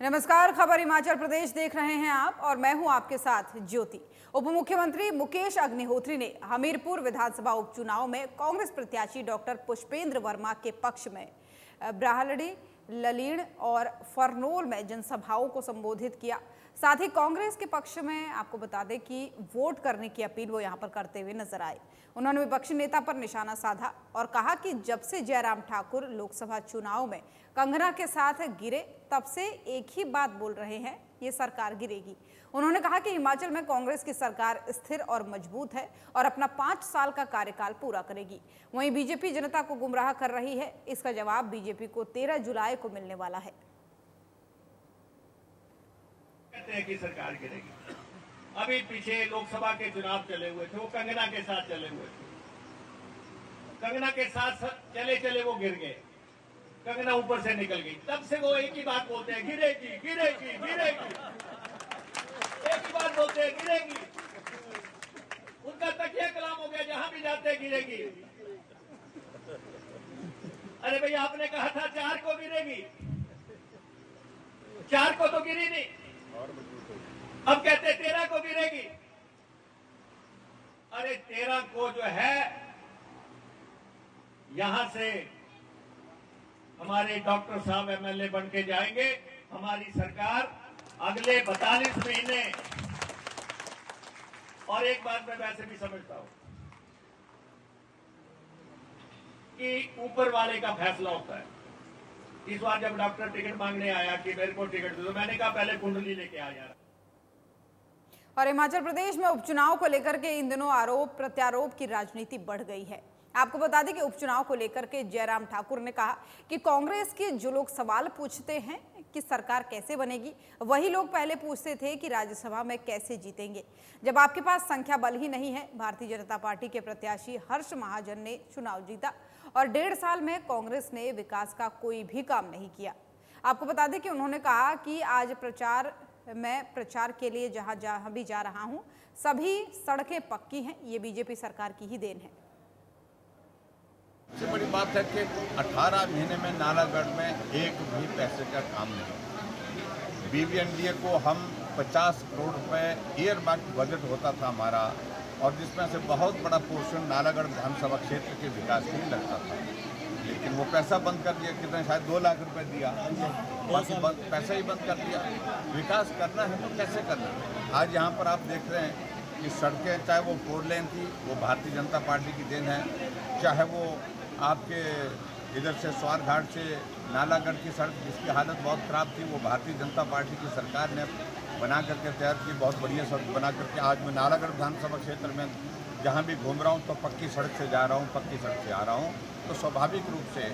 नमस्कार, खबर हिमाचल प्रदेश देख रहे हैं आप और मैं हूं आपके साथ ज्योति। उप मुख्यमंत्री मुकेश अग्निहोत्री ने हमीरपुर विधानसभा उपचुनाव में कांग्रेस प्रत्याशी डॉक्टर पुष्पेंद्र वर्मा के पक्ष में ब्राहलड़ी, ललीण और फरनोल में जनसभाओं को संबोधित किया। साथ ही कांग्रेस के पक्ष में आपको बता दें कि वोट करने की अपील वो यहां पर करते हुए नजर आए। उन्होंने विपक्षी नेता पर निशाना साधा और कहा कि जब से जयराम ठाकुर लोकसभा चुनाव में कंगना के साथ गिरे तब से एक ही बात बोल रहे हैं, ये सरकार गिरेगी। उन्होंने कहा कि हिमाचल में कांग्रेस की सरकार स्थिर और मजबूत है और अपना 5 साल का कार्यकाल पूरा करेगी। वहीं बीजेपी जनता को गुमराह कर रही है, इसका जवाब बीजेपी को 13 जुलाई को मिलने वाला है। कहते हैं कि सरकार गिरेगी। अभी पीछे लोकसभा के चुनाव चले हुए थे, वो कंगना के साथ चले हुए थे। कंगना के साथ चले चले वो गिर गए, कंगना ऊपर से निकल गई। तब से वो एक ही बात बोलते हैं, गिरेगी गिरेगी गिरेगी, एक ही बात बोलते हैं, गिरेगी। उनका तकिया कलाम हो गया, जहां भी जाते हैं गिरेगी। अरे भैया, आपने कहा था 4 को गिरेगी, 4 को तो गिरी नहीं, अब कहते 13 को गिरेगी। अरे 13 को जो है, यहां से हमारे डॉक्टर साहब एमएलए बन के जाएंगे। हमारी सरकार अगले 42 महीने। और एक बात मैं वैसे भी समझता हूं कि ऊपर वाले का फैसला होता है। इस बार जब डॉक्टर टिकट मांगने आया कि मेरे को टिकट दे दो, मैंने कहा पहले कुंडली लेके आ यार। और हिमाचल प्रदेश में उपचुनाव को लेकर के इन दिनों आरोप प्रत्यारोप की राजनीति बढ़ गई है। आपको बता दें कि उपचुनाव को लेकर के जयराम ठाकुर ने कहा कि कांग्रेस के जो लोग सवाल पूछते हैं कि सरकार कैसे बनेगी, वही लोग पहले पूछते थे कि राज्यसभा में कैसे जीतेंगे। जब आपके पास संख्या बल ही नहीं है, भारतीय जनता पार्टी के प्रत्याशी हर्ष महाजन ने चुनाव जीता और 1.5 साल में कांग्रेस ने विकास का कोई भी काम नहीं किया। आपको बता दें कि उन्होंने कहा कि आज प्रचार के लिए जहां भी जा रहा हूं, सभी सड़कें पक्की हैं, ये बीजेपी सरकार की ही देन है। सबसे बड़ी बात है कि 18 महीने में नालागढ़ में एक भी पैसे का काम नहीं। बीबीएनडीए को हम 50 करोड़ रुपए ईयरमार्क बजट होता था हमारा, और जिसमें से बहुत बड़ा पोर्शन नालागढ़ विधानसभा क्षेत्र के विकास के लिए लगता था, लेकिन वो पैसा बंद कर दिया। कितना, शायद 2 लाख रुपए दिया, बाकी पैसा ही बंद कर दिया। विकास करना है तो कैसे करना है? आज यहाँ पर आप देख रहे हैं कि सड़कें, चाहे वो 4 लेन थी, वो भारतीय जनता पार्टी की देन है, चाहे वो आपके इधर से स्वार घाट से नालागढ़ की सड़क जिसकी हालत बहुत ख़राब थी, वो भारतीय जनता पार्टी की सरकार ने बना करके तैयार की, बहुत बढ़िया सड़क बना करके। आज मैं नालागढ़ विधानसभा क्षेत्र में जहाँ भी घूम रहा हूँ तो पक्की सड़क से जा रहा हूँ, पक्की सड़क से आ रहा हूँ, तो स्वाभाविक रूप से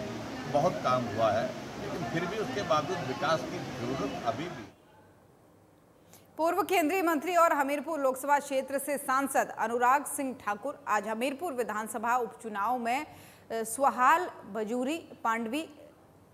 बहुत काम हुआ है, लेकिन फिर भी उसके बावजूद विकास की जरूरत अभी भी। पूर्व केंद्रीय मंत्री और हमीरपुर लोकसभा क्षेत्र से सांसद अनुराग सिंह ठाकुर आज हमीरपुर विधानसभा उपचुनाव में स्वाहाल, बजूरी, पांडवी,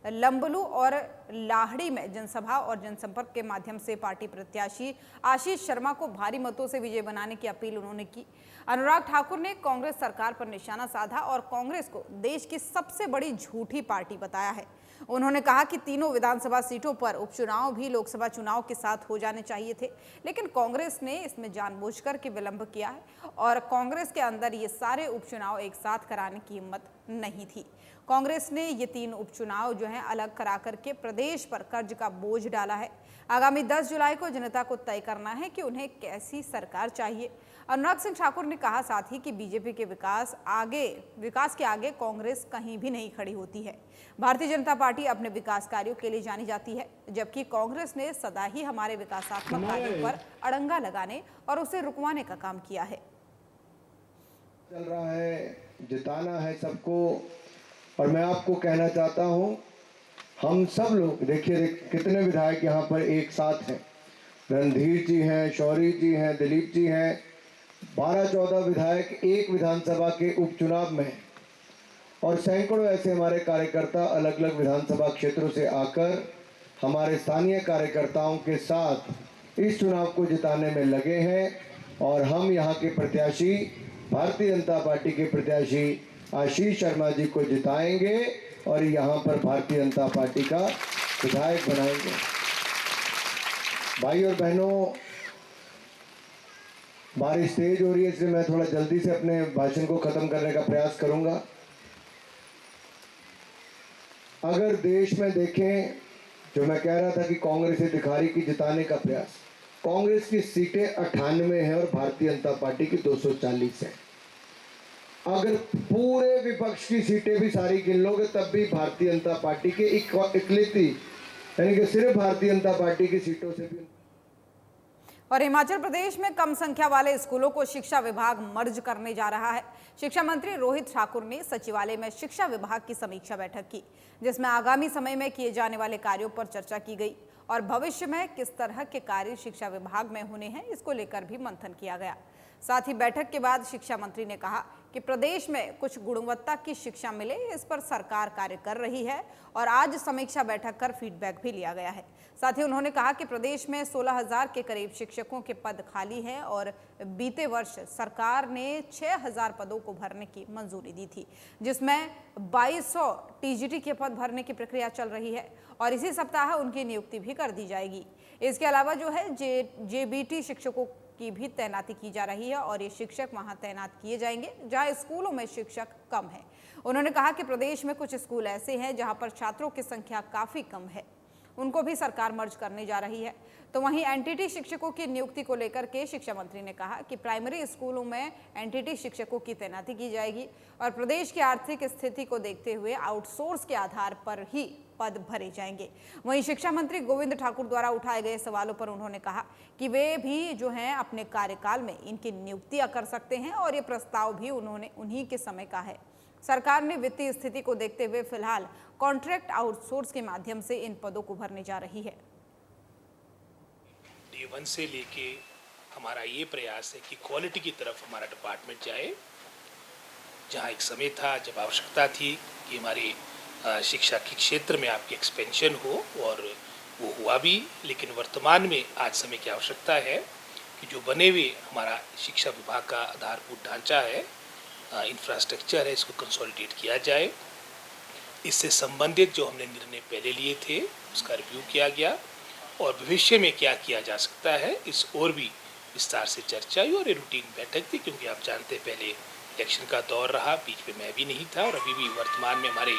लंबलू और लाहड़ी में जनसभा और जनसंपर्क के माध्यम से पार्टी प्रत्याशी आशीष शर्मा को भारी मतों से विजय बनाने की अपील उन्होंने की। अनुराग ठाकुर ने कांग्रेस सरकार पर निशाना साधा और कांग्रेस को देश की सबसे बड़ी झूठी पार्टी बताया है। उन्होंने कहा कि तीनों विधानसभा सीटों पर उपचुनाव भी लोकसभा चुनाव के साथ हो जाने चाहिए थे, लेकिन कांग्रेस ने इसमें जानबूझकर के विलंब किया है और कांग्रेस के अंदर ये सारे उपचुनाव एक साथ कराने की हिम्मत नहीं थी। कांग्रेस ने ये 3 उपचुनाव जो हैं अलग करा करके प्रदेश पर कर्ज का बोझ डाला है। आगामी 10 जुलाई को जनता को तय करना है कि उन्हें कैसी सरकार चाहिए। अनुराग सिंह ठाकुर ने कहा साथ ही कि बीजेपी के विकास के आगे कांग्रेस कहीं भी नहीं खड़ी होती है। भारतीय जनता पार्टी अपने विकास कार्यों के लिए जानी जाती है, जबकि कांग्रेस ने सदा ही हमारे विकासात्मक कार्यों पर अड़ंगा लगाने और उसे रुकवाने का काम किया है। चल रहा है, जिताना है सबको। और मैं आपको कहना चाहता हूं, हम सब लोग देखिए कितने विधायक यहाँ पर एक साथ हैं। रणधीर जी हैं, शौरी जी हैं, दिलीप जी हैं, 12-14 विधायक एक विधानसभा के उपचुनाव में, और सैकड़ों ऐसे हमारे कार्यकर्ता अलग अलग विधानसभा क्षेत्रों से आकर हमारे स्थानीय कार्यकर्ताओं के साथ इस चुनाव को जिताने में लगे हैं। और हम यहाँ के प्रत्याशी, भारतीय जनता पार्टी के प्रत्याशी आशीष शर्मा जी को जिताएंगे और यहाँ पर भारतीय जनता पार्टी का विधायक बनाएंगे। भाई और बहनों, बारिश तेज हो रही है, इसलिए मैं थोड़ा जल्दी से अपने भाषण को खत्म करने का प्रयास करूंगा। अगर देश में देखें, जो मैं कह रहा था कि कांग्रेस से दिखा रही कि जिताने का प्रयास, कांग्रेस की सीटें 98 हैं और भारतीय जनता पार्टी की 240 हैं। अगर पूरे विपक्ष की सीटें भी सारी गिन लोगे तब भी भारतीय जनता पार्टी के इकलौती, यानी कि सिर्फ भारतीय जनता पार्टी की सीटों से भी। और हिमाचल प्रदेश में कम संख्या वाले स्कूलों को शिक्षा विभाग मर्ज करने जा रहा है। शिक्षा मंत्री रोहित ठाकुर ने सचिवालय में शिक्षा विभाग की समीक्षा बैठक की, जिसमें आगामी समय में किए जाने वाले कार्यों पर चर्चा की गई और भविष्य में किस तरह के कार्य शिक्षा विभाग में होने हैं, इसको लेकर भी मंथन किया गया। साथ ही बैठक के बाद शिक्षा मंत्री ने कहा कि प्रदेश में कुछ गुणवत्ता की शिक्षा मिले, इस पर सरकार कार्य कर रही है और आज समीक्षा बैठक कर फीडबैक भी लिया गया है। साथ ही उन्होंने कहा कि प्रदेश में 16,000 के करीब शिक्षकों के पद खाली हैं और बीते वर्ष सरकार ने 6,000 पदों को भरने की मंजूरी दी थी, जिसमें 2200 टीजीटी के पद भरने की प्रक्रिया चल रही है और इसी सप्ताह उनकी नियुक्ति भी कर दी जाएगी। इसके अलावा जो है जेबीटी शिक्षकों की भी तैनाती की जा रही है और ये शिक्षक वहां तैनात किए जाएंगे जहां स्कूलों में शिक्षक कम है। उन्होंने कहा कि प्रदेश में कुछ स्कूल ऐसे हैं जहां पर छात्रों की संख्या काफी कम है, उनको भी सरकार मर्ज करने जा रही है। तो वहीं एनटीटी शिक्षकों की नियुक्ति को लेकर के शिक्षा मंत्री ने कहा कि प्राइमरी स्कूलों में एनटीटी शिक्षकों की तैनाती की जाएगी और प्रदेश की आर्थिक स्थिति को देखते हुए आउटसोर्स के आधार पर ही पद भरे जाएंगे। वहीं शिक्षा मंत्री गोविंद ठाकुर द्वारा उठाए गए सवालों पर उन्होंने कहा कि वे भी जो हैं अपने कार्यकाल में इनकी नियुक्तियां कर सकते हैं और ये प्रस्ताव भी उन्हीं के समय का है। सरकार ने वित्तीय स्थिति को देखते हुए फिलहाल कॉन्ट्रैक्ट आउटसोर्स के माध्यम से इन पदों को भरने जा रही है। डे 1 से लेके हमारा ये प्रयास है कि क्वालिटी की तरफ हमारा डिपार्टमेंट जाए। जहाँ एक समय था जब आवश्यकता थी कि हमारे शिक्षा के क्षेत्र में आपकी एक्सपेंशन हो और वो हुआ भी, लेकिन वर्तमान में आज समय की आवश्यकता है कि जो बने हुए हमारा शिक्षा विभाग का आधारभूत ढांचा है, इंफ्रास्ट्रक्चर है, इसको कंसोलिडेट किया जाए। इससे संबंधित जो हमने निर्णय पहले लिए थे उसका रिव्यू किया गया और भविष्य में क्या किया जा सकता है इस और भी विस्तार से चर्चा हुई और ये रूटीन बैठक थी, क्योंकि आप जानते हैं पहले इलेक्शन का दौर रहा, बीच में मैं भी नहीं था और अभी भी वर्तमान में हमारे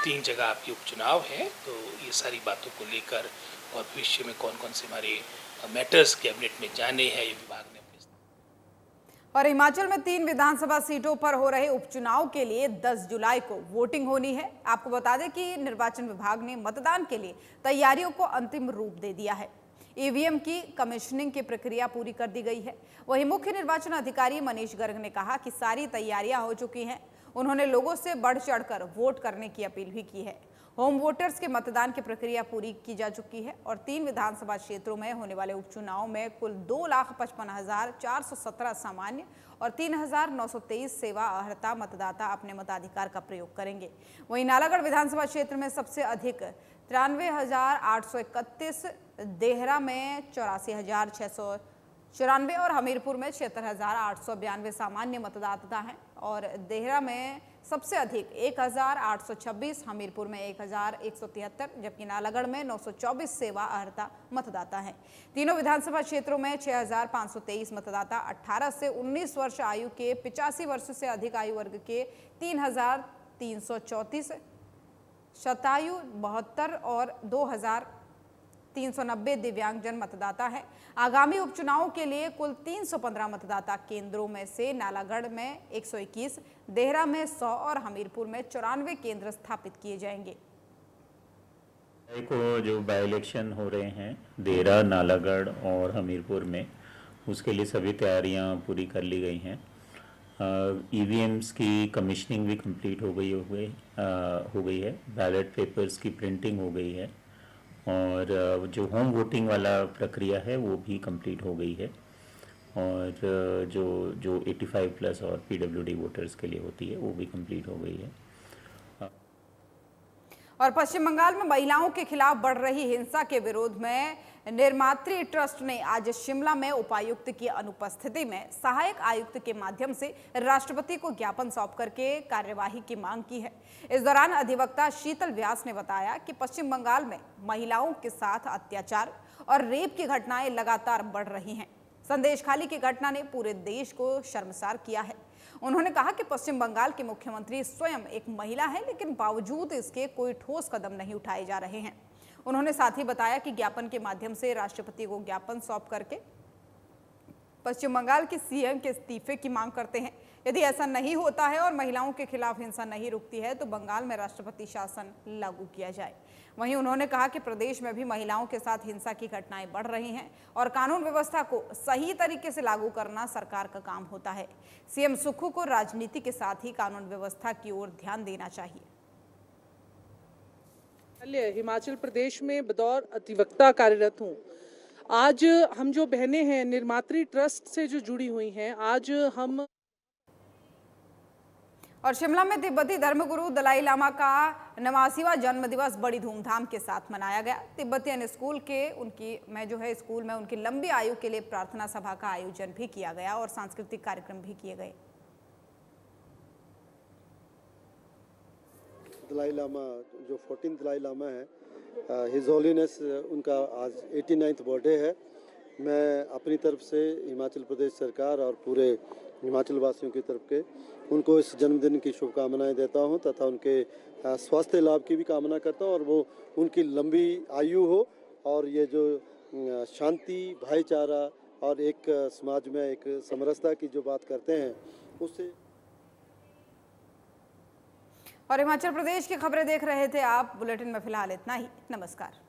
3 जगह आपके उपचुनाव हैं। तो ये सारी बातों को लेकर और भविष्य में कौन कौन से हमारे मैटर्स कैबिनेट में जाने हैं ये विभाग ने। और हिमाचल में 3 विधानसभा सीटों पर हो रहे उपचुनाव के लिए 10 जुलाई को वोटिंग होनी है। आपको बता दें कि निर्वाचन विभाग ने मतदान के लिए तैयारियों को अंतिम रूप दे दिया है। ईवीएम की कमीशनिंग की प्रक्रिया पूरी कर दी गई है। वहीं मुख्य निर्वाचन अधिकारी मनीष गर्ग ने कहा कि सारी तैयारियां हो चुकी हैं। उन्होंने लोगों से बढ़ चढ़कर वोट करने की अपील भी की है। होम वोटर्स के मतदान की प्रक्रिया पूरी की जा चुकी है और 3 विधानसभा क्षेत्रों में होने वाले उपचुनाव में कुल 2,55,417 सामान्य और 3,923 सेवा अर्हता मतदाता अपने मताधिकार का प्रयोग करेंगे। वहीं नालागढ़ विधानसभा क्षेत्र में सबसे अधिक 93,831, देहरा में 84,694 और हमीरपुर में 76,892 सामान्य मतदाता हैं और देहरा में सबसे अधिक 1,826, हमीरपुर में 1,173 जबकि नालागढ़ में 924 सेवा अर्हता मतदाता हैं। तीनों विधानसभा क्षेत्रों में 6,523 मतदाता 18 से 19 वर्ष आयु के, 85 वर्ष से अधिक आयु वर्ग के 3,334, शतायु 72 और 2,390 दिव्यांगजन मतदाता है। आगामी उपचुनाव के लिए कुल 315 मतदाता केंद्रों में से नालागढ़ में 121, देहरा में 100 और हमीरपुर में 94 केंद्र स्थापित किए जाएंगे। को जो बाई इलेक्शन हो रहे हैं देहरा, नालागढ़ और हमीरपुर में, उसके लिए सभी तैयारियां पूरी कर ली गई हैं। ईवीएम्स की कमीशनिंग भी कंप्लीट हो गई है। बैलेट पेपर्स की प्रिंटिंग हो गई है और जो होम वोटिंग वाला प्रक्रिया है वो भी कंप्लीट हो गई है और जो 85 प्लस और पीडब्ल्यूडी वोटर्स के लिए होती है वो भी कंप्लीट हो गई है। और पश्चिम बंगाल में महिलाओं के खिलाफ बढ़ रही हिंसा के विरोध में निर्मात्री ट्रस्ट ने आज शिमला में उपायुक्त की अनुपस्थिति में सहायक आयुक्त के माध्यम से राष्ट्रपति को ज्ञापन सौंप करके कार्यवाही की मांग की है। इस दौरान अधिवक्ता शीतल व्यास ने बताया कि पश्चिम बंगाल में महिलाओं के साथ अत्याचार और रेप की घटनाएं लगातार बढ़ रही हैं। संदेशखाली की घटना ने पूरे देश को शर्मसार किया है। उन्होंने कहा कि पश्चिम बंगाल के मुख्यमंत्री स्वयं एक महिला है, लेकिन बावजूद इसके कोई ठोस कदम नहीं उठाए जा रहे हैं। उन्होंने साथ ही बताया कि ज्ञापन के माध्यम से राष्ट्रपति को ज्ञापन सौंप करके पश्चिम बंगाल के सीएम के इस्तीफे की मांग करते हैं। यदि ऐसा नहीं होता है और महिलाओं के खिलाफ हिंसा नहीं रुकती है तो बंगाल में राष्ट्रपति शासन लागू किया जाए। वहीं उन्होंने कहा कि प्रदेश में भी महिलाओं के साथ हिंसा की घटनाएं बढ़ रही हैं और कानून व्यवस्था को सही तरीके से लागू करना सरकार का काम होता है। सीएम सुक्खू को राजनीति के साथ ही कानून व्यवस्था की ओर ध्यान देना चाहिए। हिमाचल प्रदेश में बतौर अधिवक्ता कार्यरत हूँ। आज हम जो बहनें हैं निर्मात्री ट्रस्ट से जो जुड़ी हुई हैं, आज हम और शिमला में तिब्बती धर्मगुरु दलाई लामा का 89वां जन्म दिवस बड़ी धूमधाम के साथ मनाया गया। तिब्बतियन स्कूल के स्कूल में उनकी लंबी आयु के लिए प्रार्थना सभा का आयोजन भी किया गया और सांस्कृतिक कार्यक्रम भी किए गए। दलाई लामा जो 14th दलाई लामा है, हिज होलीनेस उनका आज 89th बर्थडे है। मैं अपनी तरफ से हिमाचल प्रदेश सरकार और पूरे हिमाचल वासियों की तरफ के उनको इस जन्मदिन की शुभकामनाएं देता हूं तथा उनके स्वास्थ्य लाभ की भी कामना करता हूं और वो उनकी लंबी आयु हो और ये जो शांति, भाईचारा और एक समाज में एक समरसता की जो बात करते हैं उससे। और हिमाचल प्रदेश की खबरें देख रहे थे आप। बुलेटिन में फिलहाल इतना ही। नमस्कार।